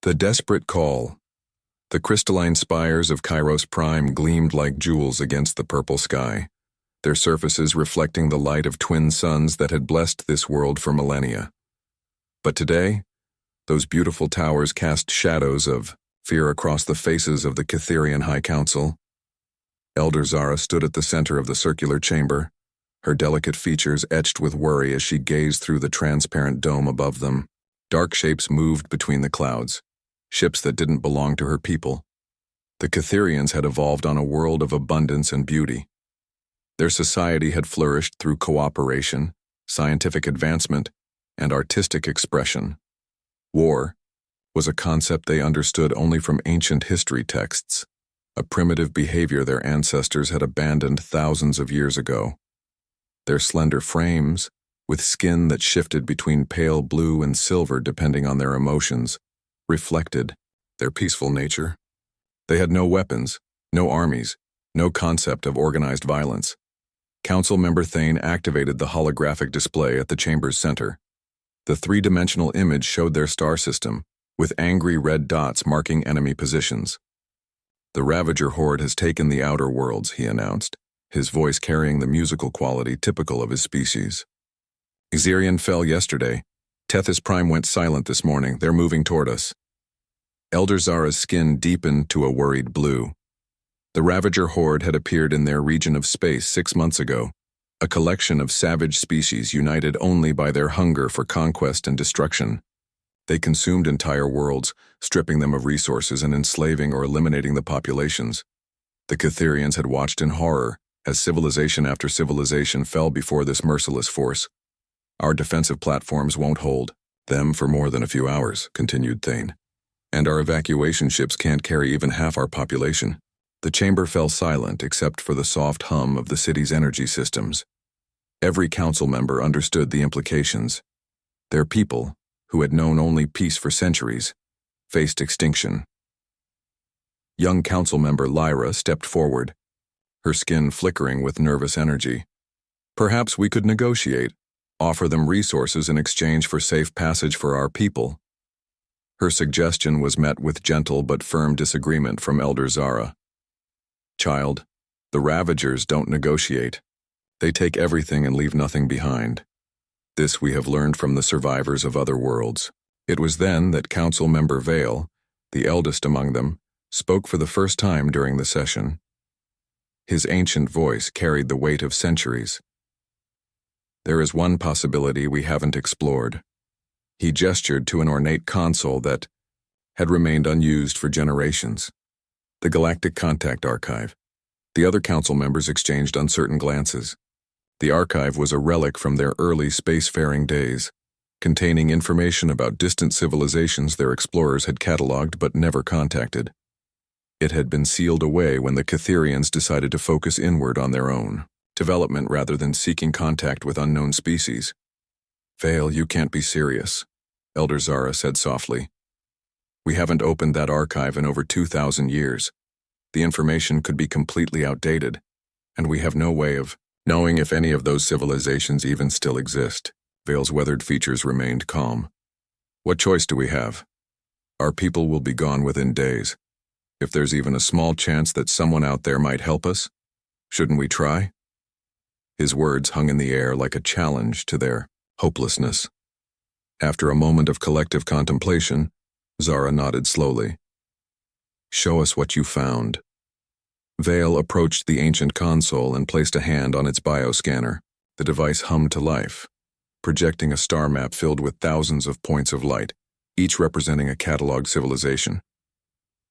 The desperate call. The crystalline spires of Kairos Prime gleamed like jewels against the purple sky, their surfaces reflecting the light of twin suns that had blessed this world for millennia. But today, those beautiful towers cast shadows of fear across the faces of the Catherian High Council. Elder Zara stood at the center of the circular chamber, her delicate features etched with worry as she gazed through the transparent dome above them. Dark shapes moved between the clouds, ships that didn't belong to her people. The Catherians had evolved on a world of abundance and beauty. Their society had flourished through cooperation, scientific advancement, and artistic expression. War was a concept they understood only from ancient history texts, a primitive behavior their ancestors had abandoned thousands of years ago. Their slender frames, with skin that shifted between pale blue and silver depending on their emotions, reflected their peaceful nature. They had no weapons, no armies, no concept of organized violence. Council member Thane activated the holographic display at the chamber's center. The three-dimensional image showed their star system, with angry red dots marking enemy positions. The Ravager horde has taken the outer worlds, he announced, his voice carrying the musical quality typical of his species. Xerion fell yesterday. Tethys Prime went silent this morning. They're moving toward us. Elder Zara's skin deepened to a worried blue. The Ravager horde had appeared in their region of space 6 months ago, a collection of savage species united only by their hunger for conquest and destruction. They consumed entire worlds, stripping them of resources and enslaving or eliminating the populations. The Catherians had watched in horror as civilization after civilization fell before this merciless force. Our defensive platforms won't hold them for more than a few hours, continued Thane. And our evacuation ships can't carry even half our population. The chamber fell silent except for the soft hum of the city's energy systems. Every council member understood the implications. Their people, who had known only peace for centuries, faced extinction. Young council member Lyra stepped forward, her skin flickering with nervous energy. Perhaps we could negotiate, offer them resources in exchange for safe passage for our people. Her suggestion was met with gentle but firm disagreement from Elder Zara. Child, the Ravagers don't negotiate. They take everything and leave nothing behind. This we have learned from the survivors of other worlds. It was then that Council Member Vale, the eldest among them, spoke for the first time during the session. His ancient voice carried the weight of centuries. There is one possibility we haven't explored. He gestured to an ornate console that had remained unused for generations. The Galactic Contact Archive. The other council members exchanged uncertain glances. The archive was a relic from their early spacefaring days, containing information about distant civilizations their explorers had cataloged but never contacted. It had been sealed away when the Catherians decided to focus inward on their own development rather than seeking contact with unknown species. Vale, you can't be serious, Elder Zara said softly. We haven't opened that archive in over 2,000 years. The information could be completely outdated, and we have no way of knowing if any of those civilizations even still exist. Vale's weathered features remained calm. What choice do we have? Our people will be gone within days. If there's even a small chance that someone out there might help us, shouldn't we try? His words hung in the air like a challenge to their hopelessness. After a moment of collective contemplation, Zara nodded slowly. Show us what you found. Vale approached the ancient console and placed a hand on its bioscanner. The device hummed to life, projecting a star map filled with thousands of points of light, each representing a cataloged civilization.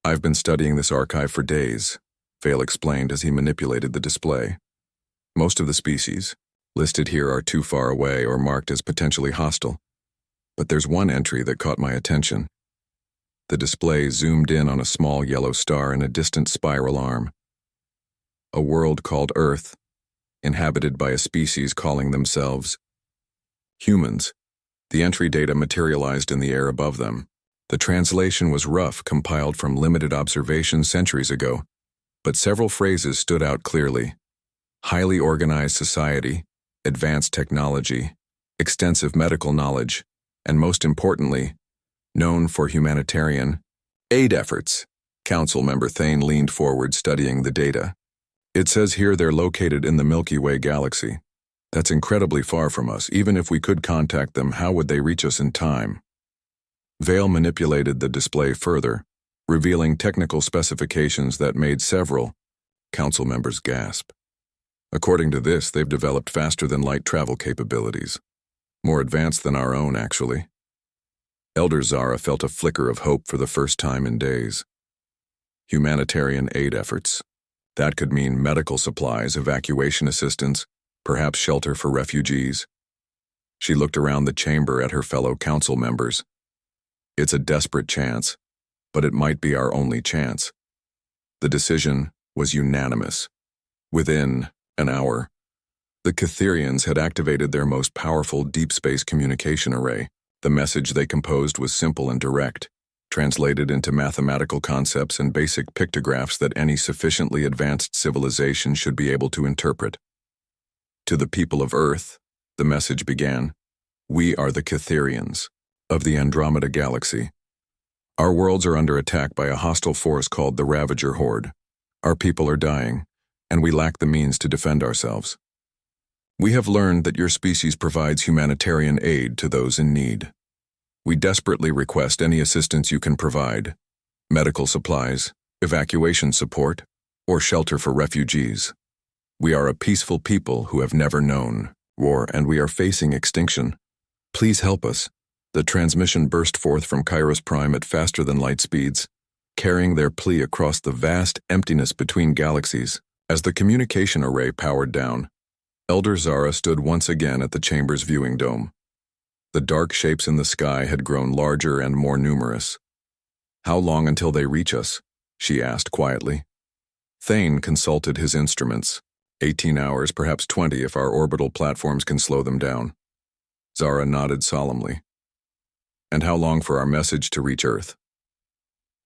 I've been studying this archive for days, Vale explained as he manipulated the display. Most of the species listed here are too far away or marked as potentially hostile. But there's one entry that caught my attention. The display zoomed in on a small yellow star in a distant spiral arm. A world called Earth, inhabited by a species calling themselves humans. The entry data materialized in the air above them. The translation was rough, compiled from limited observation centuries ago, but several phrases stood out clearly. Highly organized society, advanced technology, extensive medical knowledge, and most importantly, known for humanitarian Aid efforts. Council member Thane leaned forward, studying the data. It says here they're located in the Milky Way galaxy. That's incredibly far from us. Even if we could contact them, how would they reach us in time? Vale manipulated the display further, revealing technical specifications that made several council members gasp. According to this, they've developed faster-than-light travel capabilities. More advanced than our own, actually. Elder Zara felt a flicker of hope for the first time in days. Humanitarian aid efforts. That could mean medical supplies, evacuation assistance, perhaps shelter for refugees. She looked around the chamber at her fellow council members. It's a desperate chance, but it might be our only chance. The decision was unanimous. Within an hour, the Catherians had activated their most powerful deep space communication array. The message they composed was simple and direct, translated into mathematical concepts and basic pictographs that any sufficiently advanced civilization should be able to interpret. To the people of Earth, the message began, "We are the Catherians of the Andromeda Galaxy. Our worlds are under attack by a hostile force called the Ravager Horde. Our people are dying, and we lack the means to defend ourselves. We have learned that your species provides humanitarian aid to those in need. We desperately request any assistance you can provide, medical supplies, evacuation support, or shelter for refugees. We are a peaceful people who have never known war, and we are facing extinction. Please help us." The transmission burst forth from Kairos Prime at faster-than-light speeds, carrying their plea across the vast emptiness between galaxies. As the communication array powered down, Elder Zara stood once again at the chamber's viewing dome. The dark shapes in the sky had grown larger and more numerous. "How long until they reach us?" she asked quietly. Thane consulted his instruments. 18 hours, perhaps 20 if our orbital platforms can slow them down. Zara nodded solemnly. "And how long for our message to reach Earth?"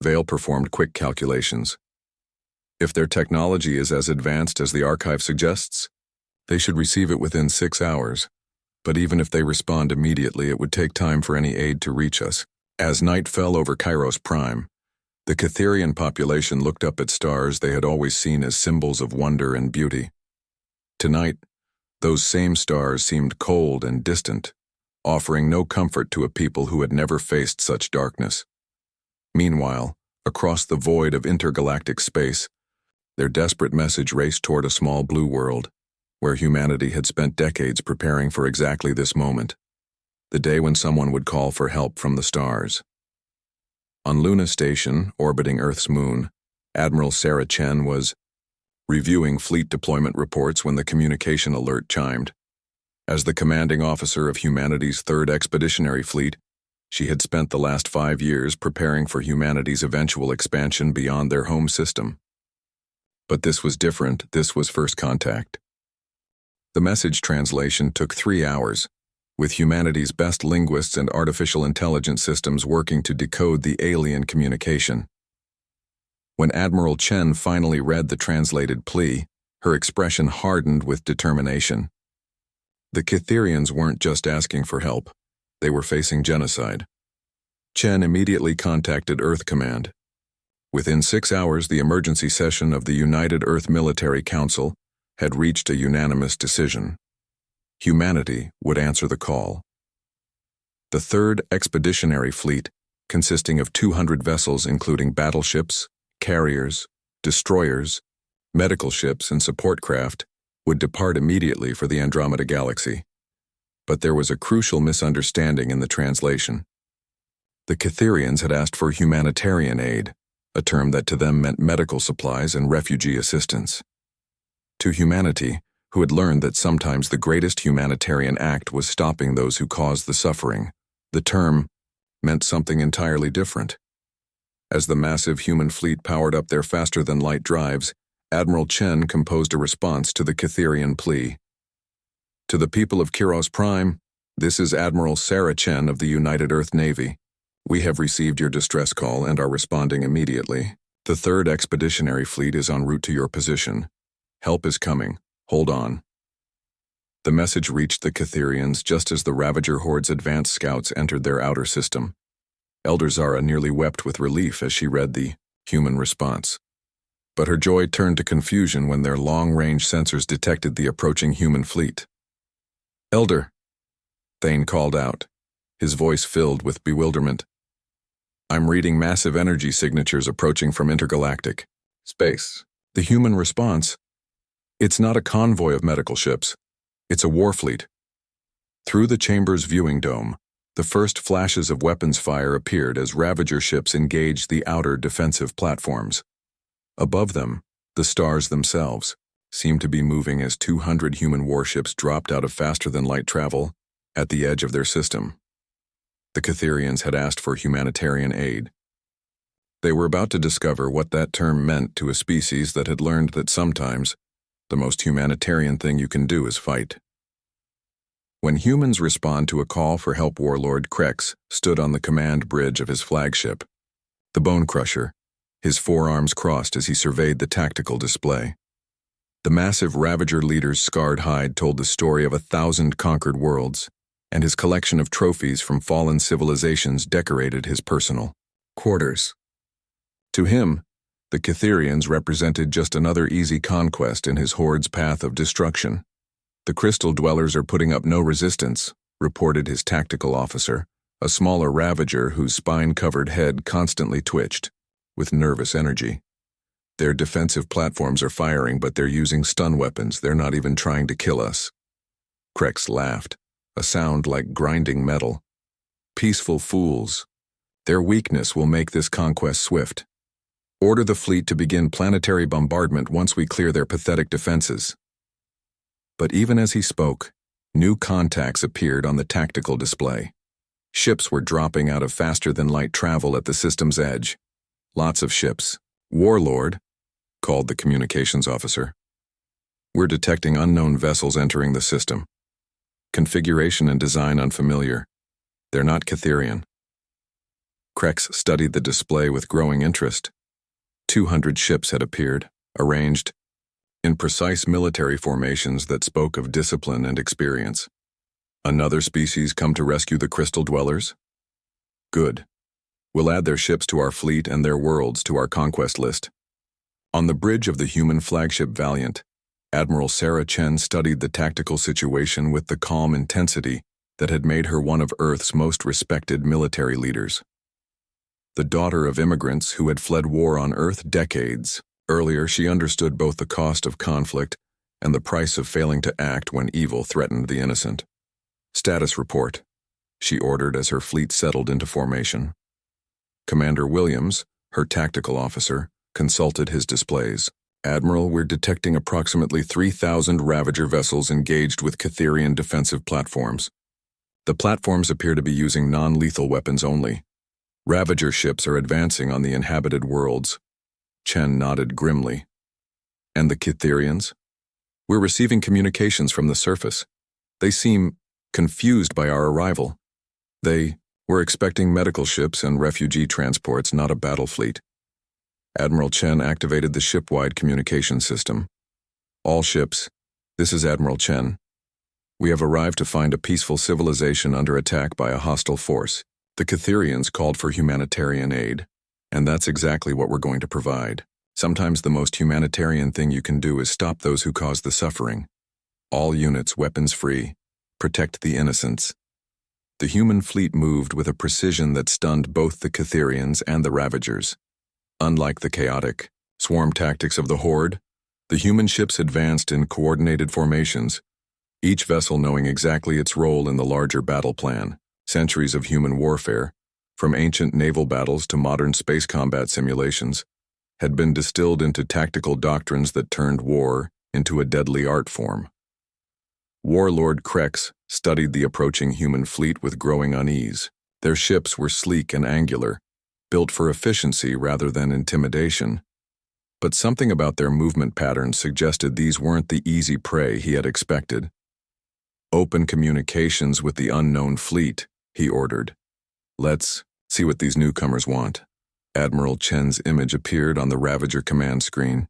Vale performed quick calculations. If their technology is as advanced as the archive suggests, they should receive it within 6 hours. But even if they respond immediately, it would take time for any aid to reach us. As night fell over Kairos Prime, the Catherian population looked up at stars they had always seen as symbols of wonder and beauty. Tonight, those same stars seemed cold and distant, offering no comfort to a people who had never faced such darkness. Meanwhile, across the void of intergalactic space, their desperate message raced toward a small blue world, where humanity had spent decades preparing for exactly this moment, the day when someone would call for help from the stars. On Luna Station, orbiting Earth's moon, Admiral Sarah Chen was reviewing fleet deployment reports when the communication alert chimed. As the commanding officer of humanity's 3rd Expeditionary Fleet, she had spent the last 5 years preparing for humanity's eventual expansion beyond their home system. But this was different. This was first contact. The message translation took 3 hours, with humanity's best linguists and artificial intelligence systems working to decode the alien communication. When Admiral Chen finally read the translated plea, her expression hardened with determination. The Catherians weren't just asking for help, they were facing genocide. Chen immediately contacted Earth Command. Within 6 hours, the emergency session of the United Earth Military Council had reached a unanimous decision. Humanity would answer the call. The 3rd Expeditionary Fleet, consisting of 200 vessels including battleships, carriers, destroyers, medical ships, and support craft, would depart immediately for the Andromeda Galaxy. But there was a crucial misunderstanding in the translation. The Catherians had asked for humanitarian aid, a term that to them meant medical supplies and refugee assistance. To humanity, who had learned that sometimes the greatest humanitarian act was stopping those who caused the suffering, the term meant something entirely different. As the massive human fleet powered up their faster-than-light drives, Admiral Chen composed a response to the Catherian plea. "To the people of Kairos Prime, this is Admiral Sarah Chen of the United Earth Navy. We have received your distress call and are responding immediately. The 3rd Expeditionary Fleet is en route to your position. Help is coming. Hold on." The message reached the Catherians just as the Ravager Horde's advanced scouts entered their outer system. Elder Zara nearly wept with relief as she read the human response. But her joy turned to confusion when their long-range sensors detected the approaching human fleet. "Elder," Thane called out, his voice filled with bewilderment. "I'm reading massive energy signatures approaching from intergalactic space." The human response: "It's not a convoy of medical ships. It's a war fleet." Through the chamber's viewing dome, the first flashes of weapons fire appeared as Ravager ships engaged the outer defensive platforms. Above them, the stars themselves seemed to be moving as 200 human warships dropped out of faster-than-light travel at the edge of their system. The Catherians had asked for humanitarian aid. They were about to discover what that term meant to a species that had learned that sometimes the most humanitarian thing you can do is fight. When humans respond to a call for help, Warlord Krex stood on the command bridge of his flagship, the Bone Crusher, his forearms crossed as he surveyed the tactical display. The massive Ravager leader's scarred hide told the story of 1,000 conquered worlds, and his collection of trophies from fallen civilizations decorated his personal quarters. To him, the Catherians represented just another easy conquest in his horde's path of destruction. "The Crystal Dwellers are putting up no resistance," reported his tactical officer, a smaller Ravager whose spine-covered head constantly twitched with nervous energy. "Their defensive platforms are firing, but they're using stun weapons. They're not even trying to kill us." Krex laughed, a sound like grinding metal. "Peaceful fools. Their weakness will make this conquest swift. Order the fleet to begin planetary bombardment once we clear their pathetic defenses." But even as he spoke, new contacts appeared on the tactical display. Ships were dropping out of faster-than-light travel at the system's edge. Lots of ships. "Warlord," called the communications officer. "We're detecting unknown vessels entering the system. Configuration and design unfamiliar. They're not Catherian." Krex studied the display with growing interest. 200 ships had appeared, arranged in precise military formations that spoke of discipline and experience. Another species come to rescue the Crystal Dwellers? Good. We'll add their ships to our fleet and their worlds to our conquest list. On the bridge of the human flagship Valiant, Admiral Sarah Chen studied the tactical situation with the calm intensity that had made her one of Earth's most respected military leaders. The daughter of immigrants who had fled war on Earth decades earlier, she understood both the cost of conflict and the price of failing to act when evil threatened the innocent. "Status report," she ordered as her fleet settled into formation. Commander Williams, her tactical officer, consulted his displays. "Admiral, we're detecting approximately 3,000 Ravager vessels engaged with Catherian defensive platforms. The platforms appear to be using non-lethal weapons only. Ravager ships are advancing on the inhabited worlds." Chen nodded grimly. "And the Catherians?" "We're receiving communications from the surface. They seem confused by our arrival. They were expecting medical ships and refugee transports, not a battle fleet." Admiral Chen activated the ship-wide communication system. "All ships, this is Admiral Chen. We have arrived to find a peaceful civilization under attack by a hostile force. The Catherians called for humanitarian aid, and that's exactly what we're going to provide. Sometimes the most humanitarian thing you can do is stop those who cause the suffering. All units weapons-free. Protect the innocents." The human fleet moved with a precision that stunned both the Catherians and the Ravagers. Unlike the chaotic swarm tactics of the Horde, the human ships advanced in coordinated formations, each vessel knowing exactly its role in the larger battle plan. Centuries of human warfare, from ancient naval battles to modern space combat simulations, had been distilled into tactical doctrines that turned war into a deadly art form. Warlord Krex studied the approaching human fleet with growing unease. Their ships were sleek and angular, built for efficiency rather than intimidation. But something about their movement patterns suggested these weren't the easy prey he had expected. "Open communications with the unknown fleet," he ordered. "Let's see what these newcomers want." Admiral Chen's image appeared on the Ravager command screen,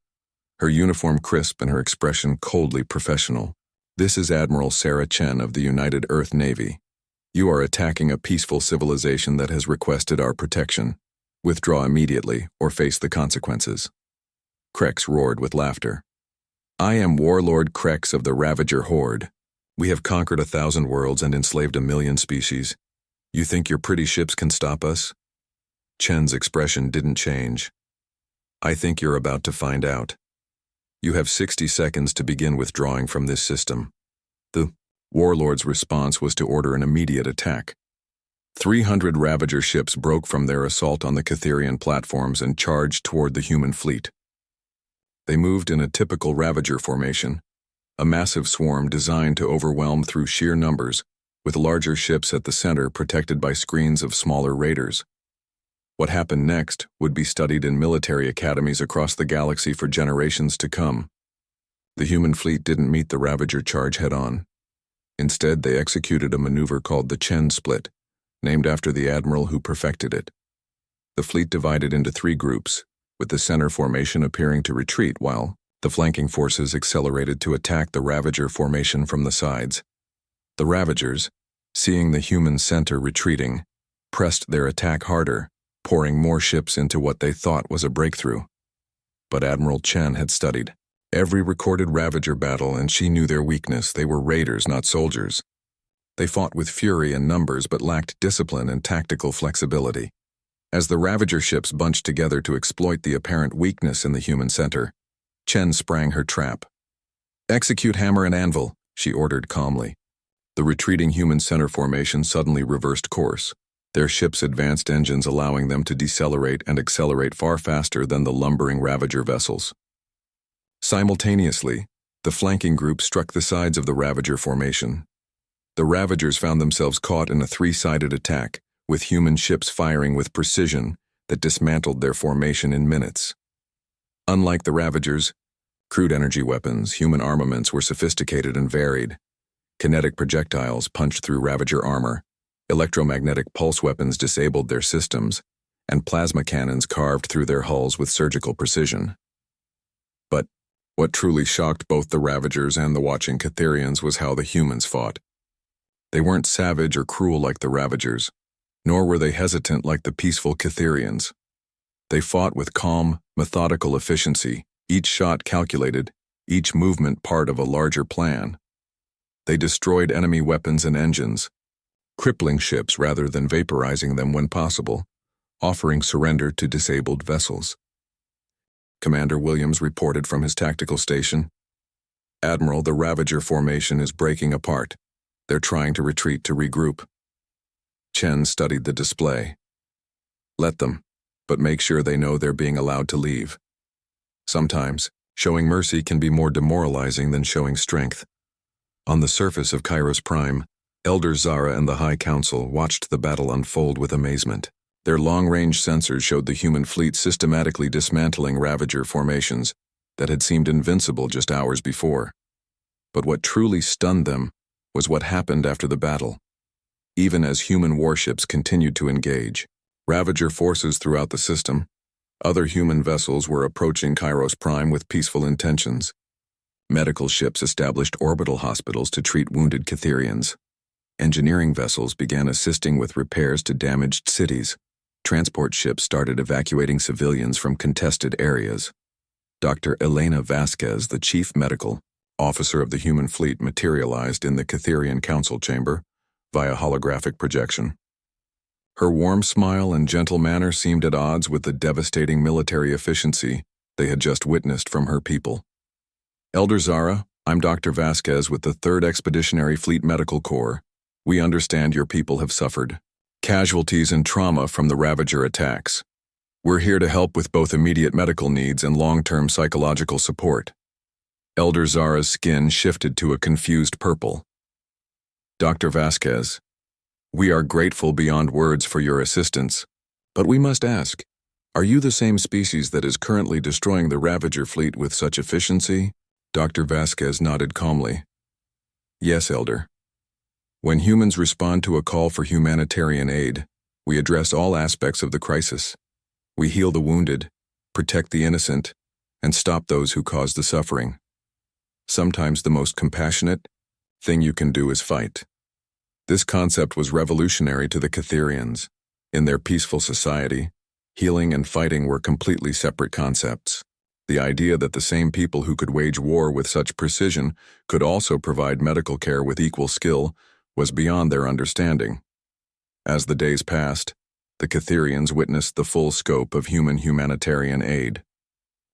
her uniform crisp and her expression coldly professional. "This is Admiral Sarah Chen of the United Earth Navy. You are attacking a peaceful civilization that has requested our protection. Withdraw immediately or face the consequences." Krex roared with laughter. "I am Warlord Krex of the Ravager Horde. We have conquered 1,000 worlds and enslaved 1,000,000 species. You think your pretty ships can stop us?" Chen's expression didn't change. "I think you're about to find out. You have 60 seconds to begin withdrawing from this system." The Warlord's response was to order an immediate attack. 300 Ravager ships broke from their assault on the Catherian platforms and charged toward the human fleet. They moved in a typical Ravager formation, a massive swarm designed to overwhelm through sheer numbers, with larger ships at the center protected by screens of smaller raiders. What happened next would be studied in military academies across the galaxy for generations to come. The human fleet didn't meet the Ravager charge head-on. Instead, they executed a maneuver called the Chen Split, named after the admiral who perfected it. The fleet divided into 3 groups, with the center formation appearing to retreat while the flanking forces accelerated to attack the Ravager formation from the sides. The Ravagers, seeing the human center retreating, pressed their attack harder, pouring more ships into what they thought was a breakthrough. But Admiral Chen had studied every recorded Ravager battle, and she knew their weakness. They were raiders, not soldiers. They fought with fury and numbers but lacked discipline and tactical flexibility. As the Ravager ships bunched together to exploit the apparent weakness in the human center, Chen sprang her trap. "Execute hammer and anvil," she ordered calmly. The retreating human center formation suddenly reversed course, their ships' advanced engines allowing them to decelerate and accelerate far faster than the lumbering Ravager vessels. Simultaneously, the flanking group struck the sides of the Ravager formation. The Ravagers found themselves caught in a 3-sided attack, with human ships firing with precision that dismantled their formation in minutes. Unlike the Ravagers, crude energy weapons, human armaments were sophisticated and varied. Kinetic projectiles punched through Ravager armor, electromagnetic pulse weapons disabled their systems, and plasma cannons carved through their hulls with surgical precision. But what truly shocked both the Ravagers and the watching Catherians was how the humans fought. They weren't savage or cruel like the Ravagers, nor were they hesitant like the peaceful Catherians. They fought with calm, methodical efficiency, each shot calculated, each movement part of a larger plan. They destroyed enemy weapons and engines, crippling ships rather than vaporizing them when possible, offering surrender to disabled vessels. Commander Williams reported from his tactical station. "Admiral, the Ravager formation is breaking apart. They're trying to retreat to regroup." Chen studied the display. "Let them, but make sure they know they're being allowed to leave. Sometimes, showing mercy can be more demoralizing than showing strength." On the surface of Kairos Prime, Elder Zara and the High Council watched the battle unfold with amazement. Their long-range sensors showed the human fleet systematically dismantling Ravager formations that had seemed invincible just hours before. But what truly stunned them was what happened after the battle. Even as human warships continued to engage, Ravager forces throughout the system, other human vessels were approaching Kairos Prime with peaceful intentions. Medical ships established orbital hospitals to treat wounded Catherians. Engineering vessels began assisting with repairs to damaged cities. Transport ships started evacuating civilians from contested areas. Dr. Elena Vasquez, the chief medical officer of the human fleet, materialized in the Catherian council chamber via holographic projection. Her warm smile and gentle manner seemed at odds with the devastating military efficiency they had just witnessed from her people. "Elder Zara, I'm Dr. Vasquez with the 3rd Expeditionary Fleet Medical Corps. We understand your people have suffered casualties and trauma from the Ravager attacks. We're here to help with both immediate medical needs and long-term psychological support." Elder Zara's skin shifted to a confused purple. "Dr. Vasquez, we are grateful beyond words for your assistance, but we must ask, are you the same species that is currently destroying the Ravager fleet with such efficiency?" Dr. Vasquez nodded calmly. "Yes, Elder. When humans respond to a call for humanitarian aid, we address all aspects of the crisis. We heal the wounded, protect the innocent, and stop those who cause the suffering. Sometimes the most compassionate thing you can do is fight." This concept was revolutionary to the Catherians. In their peaceful society, healing and fighting were completely separate concepts. The idea that the same people who could wage war with such precision could also provide medical care with equal skill was beyond their understanding. As the days passed, the Catherians witnessed the full scope of human humanitarian aid.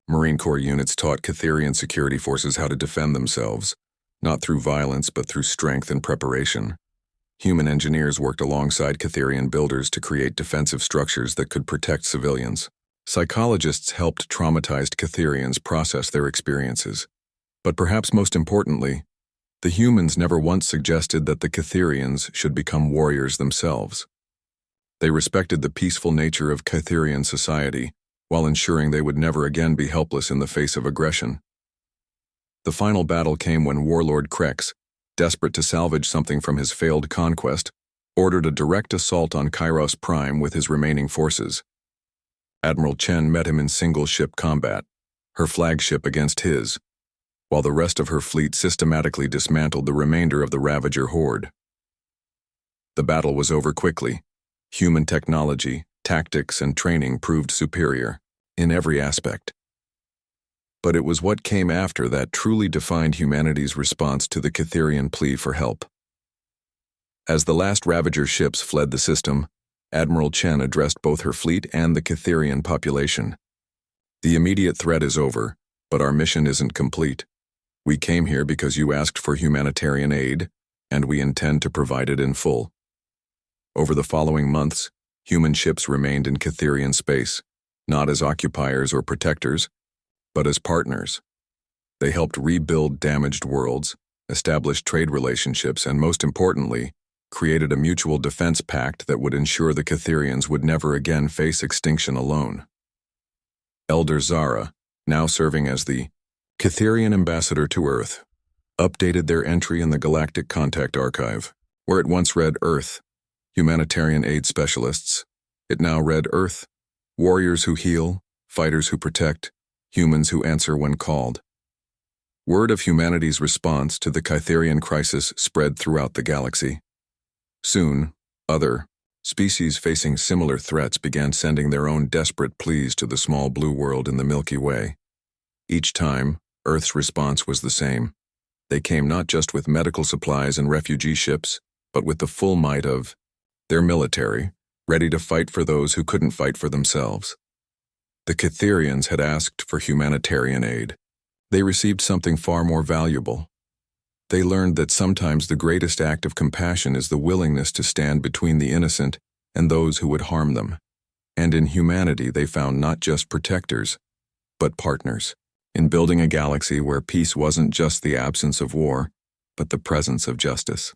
Marine Corps units taught Catherian security forces how to defend themselves, not through violence but through strength and preparation. Human engineers worked alongside Catherian builders to create defensive structures that could protect civilians. Psychologists helped traumatized Catherians process their experiences. But perhaps most importantly, the humans never once suggested that the Catherians should become warriors themselves. They respected the peaceful nature of Catherian society, while ensuring they would never again be helpless in the face of aggression. The final battle came when Warlord Krex, desperate to salvage something from his failed conquest, ordered a direct assault on Kairos Prime with his remaining forces. Admiral Chen met him in single-ship combat, her flagship against his, while the rest of her fleet systematically dismantled the remainder of the Ravager horde. The battle was over quickly. Human technology, tactics, and training proved superior, in every aspect. But it was what came after that truly defined humanity's response to the Catherian plea for help. As the last Ravager ships fled the system, Admiral Chen addressed both her fleet and the Catherian population. The immediate threat is over, but our mission isn't complete. We came here because you asked for humanitarian aid, and we intend to provide it in full. Over the following months, human ships remained in Catherian space, not as occupiers or protectors, but as partners. They helped rebuild damaged worlds, established trade relationships, and most importantly, created a mutual defense pact that would ensure the Catherians would never again face extinction alone. Elder Zara, now serving as the Catherian ambassador to Earth, updated their entry in the Galactic Contact Archive. Where it once read Earth, Humanitarian Aid Specialists, it now read Earth, Warriors who heal, Fighters who protect, Humans who answer when called. Word of humanity's response to the Catherian crisis spread throughout the galaxy. Soon, other species facing similar threats began sending their own desperate pleas to the small blue world in the Milky Way. Each time, Earth's response was the same. They came not just with medical supplies and refugee ships, but with the full might of their military, ready to fight for those who couldn't fight for themselves. The Catherians had asked for humanitarian aid. They received something far more valuable. They learned that sometimes the greatest act of compassion is the willingness to stand between the innocent and those who would harm them. And in humanity they found not just protectors, but partners, in building a galaxy where peace wasn't just the absence of war, but the presence of justice.